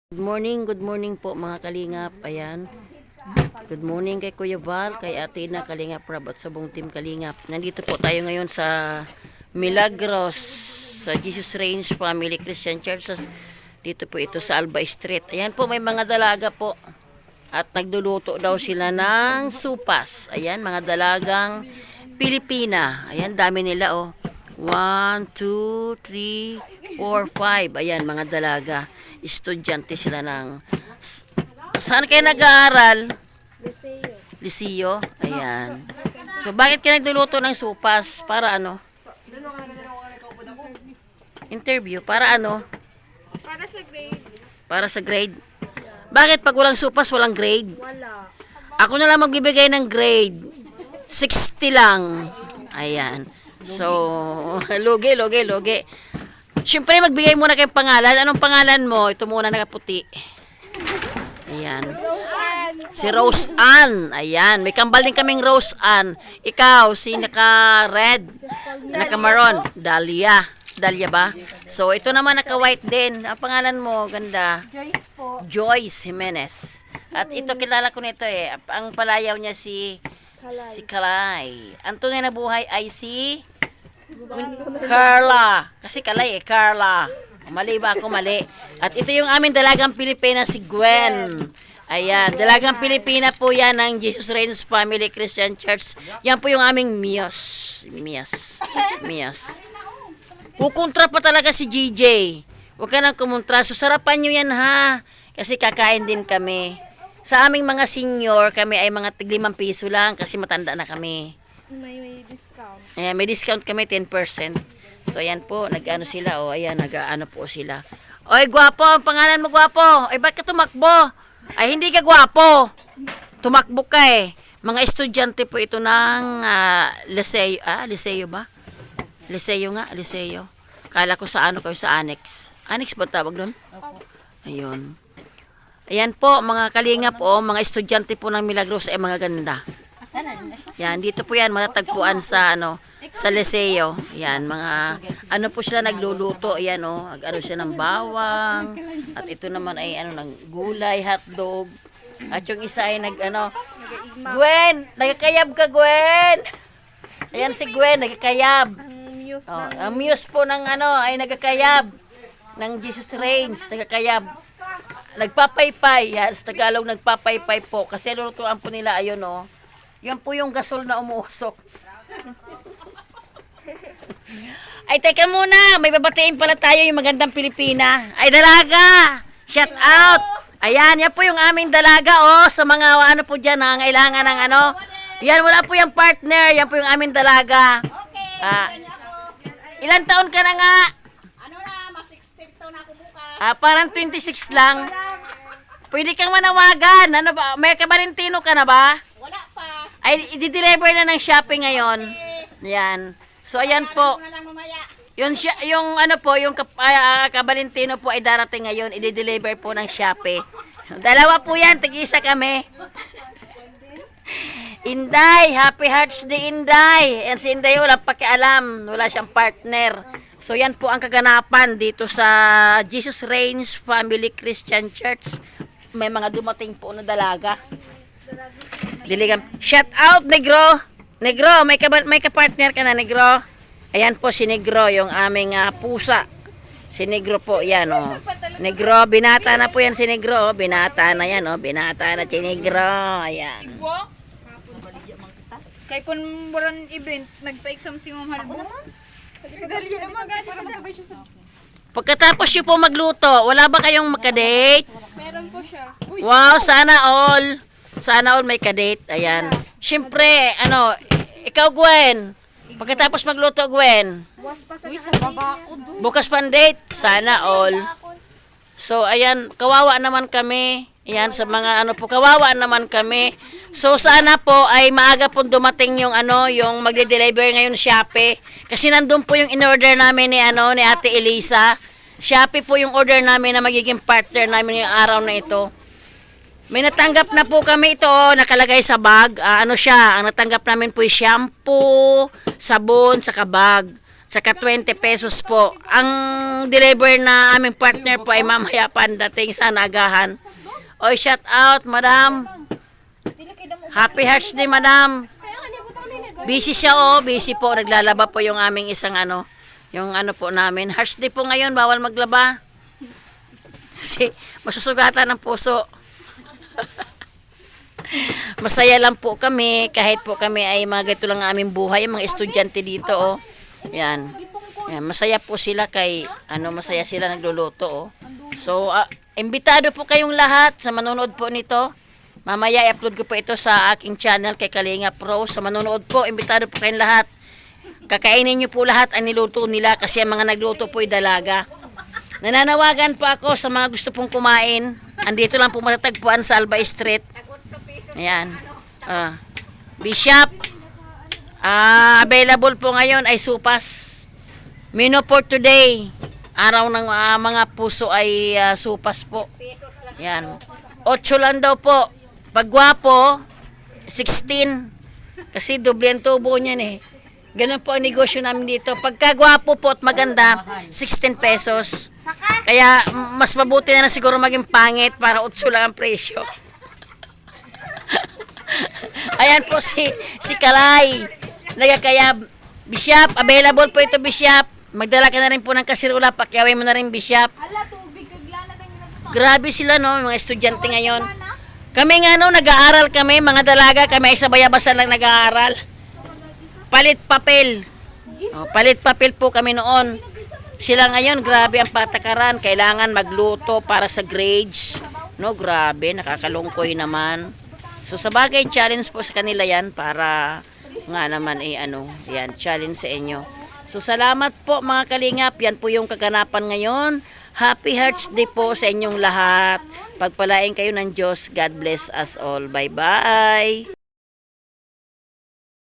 Good morning po mga kalingap. Ayan. Good morning kay Kuya Val, kay Ate Ina Kalingap Rab at sa buong team Kalingap. Nandito po tayo ngayon sa Milagros, sa Jesus Reigns Family Christian Church. Dito po ito sa Alba Street. Ayan po, may mga dalaga po. At nagluluto daw sila ng supas. Ayan, mga dalagang Pilipina. Ayan, dami nila oh. 1, 2, 3, 4, 5. Ayan, mga dalaga. Estudyante sila ng... Saan kayo nag-aaral? Liseo. Ayan. So, bakit kayo nagluluto ng supas? Para ano? Interview. Para ano? Para sa grade. Para sa grade. Bakit pag walang supas, walang grade? Wala. Ako na lang magbibigay ng grade. 60 lang. Ayan. So, loge. Siyempre, magbigay muna kayong pangalan. Anong pangalan mo? Ito muna nakaputi. Ayan. Si Rose Ann. Ayan. May kambal din kaming Rose Ann. Ikaw, si naka-red. Naka-maroon. Dahlia. Dahlia ba? So, ito naman naka-white din. Ang pangalan mo, ganda. Joyce po. Joyce Jimenez. At ito, kilala ko nito eh. Ang palayaw niya si Kalay. Ang tunay na buhay ay si Carla. Kasi Kalay eh, Carla. Mali ba ako? Mali. At ito yung aming dalagang Pilipina, si Gwen. Ayan, dalagang Pilipina po yan ng Jesus Reigns Family Christian Church. Yan po yung aming Miyos. Kukontra pa talaga si GJ. Huwag ka nang kumontra. So, sarapan nyo yan ha. Kasi kakain din kami. Sa aming mga senior, kami ay mga tig-5 piso lang kasi matanda na kami. May discount. Ayan, may discount kami 10%. So, ayan po, nag-ano sila. O, ayan, nag-ano po sila. Oy, gwapo, ang pangalan mo gwapo. Ay, ba't ka tumakbo? Ay, hindi ka gwapo. Tumakbo ka eh. Mga estudyante po ito ng Liseo. Liseo ba? Liseo nga, Liseo. Kala ko sa ano kayo, sa Annex. Annex ba tawag doon? Ayun. Ayan po, mga kalingap po, mga estudyante po ng Milagros ay mga ganda. Yan, dito po yan, matatagpuan sa sa Liseo. Yan, mga, po sila nagluluto, ayan ano siya ng bawang, at ito naman ay ng gulay, hotdog, at yung isa ay Gwen, nagkakayab ka, Gwen! Ayan si Gwen, nagkakayab. Ang muse po ng ay nagkakayab, ng Jesus Reigns, nagkakayab. Nagpapaypay, yan, sa Tagalog nagpapaypay po, kasi lutuan po nila, ayun yan po yung gasol na umuusok. Ay, teka muna. May babatiin pala tayo yung magandang Pilipina. Ay, dalaga. Shout out. Ayan, yan po yung aming dalaga, sa mga po dyan, nangangailangan ng Yan, wala po yung partner. Yan po yung aming dalaga. Ilan taon ka na nga? Mas 16 taon na ako bukas. Parang 26 lang. Pwede kang manawagan. Ano ba? May kabarintino ka na ba? Wala pa. Ay, i-deliver na ng shopping ngayon. Yan. So, ayan po. Yung kabalintino po ay darating ngayon. I-deliver po ng Shopee. Dalawa po yan. Tig-isa kami. Inday. Happy Hearts Day, Inday. Yan si Inday, walang pakialam. Wala siyang partner. So, yan po ang kaganapan dito sa Jesus Reigns Family Christian Church. May mga dumating po na dalaga. Diligam. Shout out, Negro. Negro, may ka-partner ka na, Negro. Ayan po si Negro, yung aming pusa. Si Negro po, yan Negro, binata na po yan si Negro. Binata na yan, binata na si Negro. Ayan. Kay kun buran event, nagpa-exam si Ma'am Halbo. Dali naman, para masabay siya sa... Pagkatapos nyo po magluto, wala ba kayong makadate? Meron po siya. Wow, sana all. Sana all may kadate. Ayan. Siyempre, ikaw, Gwen. Pagkatapos magluto, Gwen. Bukas pang date. Sana all. So, ayan, kawawa naman kami. Ayan, sa mga kawawa naman kami. So, sana po ay maaga po dumating yung yung magde-deliver ngayon Shopee. Kasi nandun po yung in-order namin ni Ate Elisa. Shopee po yung order namin na magiging partner namin yung araw na ito. May natanggap na po kami ito, nakalagay sa bag. Ang natanggap namin po yung shampoo, sabon, saka bag. Saka 20 pesos po. Ang deliver na aming partner po ay mamaya pa ang dating sa Nagahan. Oy, shout out, madam. Happy Hearts Day, madam. Busy siya, oh. Busy po. Naglalaba po yung aming isang yung po namin. Hearts Day po ngayon, bawal maglaba. Kasi masusugatan ng puso. Masaya lang po kami, kahit po kami ay mga ganito lang ang aming buhay, yung mga estudyante dito, oh. Yan. Yan, masaya po sila kay, masaya sila nagluluto, oh. So, imbitado po kayong lahat sa manonood po nito. Mamaya i-upload ko po ito sa aking channel kay Kalinga Pro. Sa manonood po, imbitado po kayong lahat. Kakainin niyo po lahat ang niluto nila kasi ang mga nagluto po ay dalaga. Nananawagan po ako sa mga gusto pong kumain. Andito lang po matatagpuan sa Albay Street. Ayan. Bishop. Available po ngayon ay supas. Menu for today. Araw ng mga puso ay supas po. Ayan. 8 lang daw po. Pag gwapo, 16. Kasi doble ang tubo niyan eh. Ganun po ang negosyo namin dito. Pagka gwapo po at maganda, 16 pesos. Kaya mas mabuti na siguro maging pangit para 8 lang ang presyo. Ayan po si Kalay. Kaya Bishop, available po ito Bishop. Magdala ka na rin po ng kasirula, pakyawin mo na rin Bishop. Grabe sila no, mga estudyante ngayon. Kami nga nag-aaral kami, mga dalaga, kami ay sa bayabasan lang nag-aaral. Palit papel. Palit papel po kami noon. Sila ngayon, grabe ang patakaran. Kailangan magluto para sa grades. No, grabe, nakakalungkoy naman. So, sa bagay, challenge po sa kanila yan para nga naman yan, challenge sa inyo. So, salamat po mga kalingap. Yan po yung kaganapan ngayon. Happy Hearts Day po sa inyong lahat. Pagpalain kayo ng Diyos. God bless us all. Bye-bye.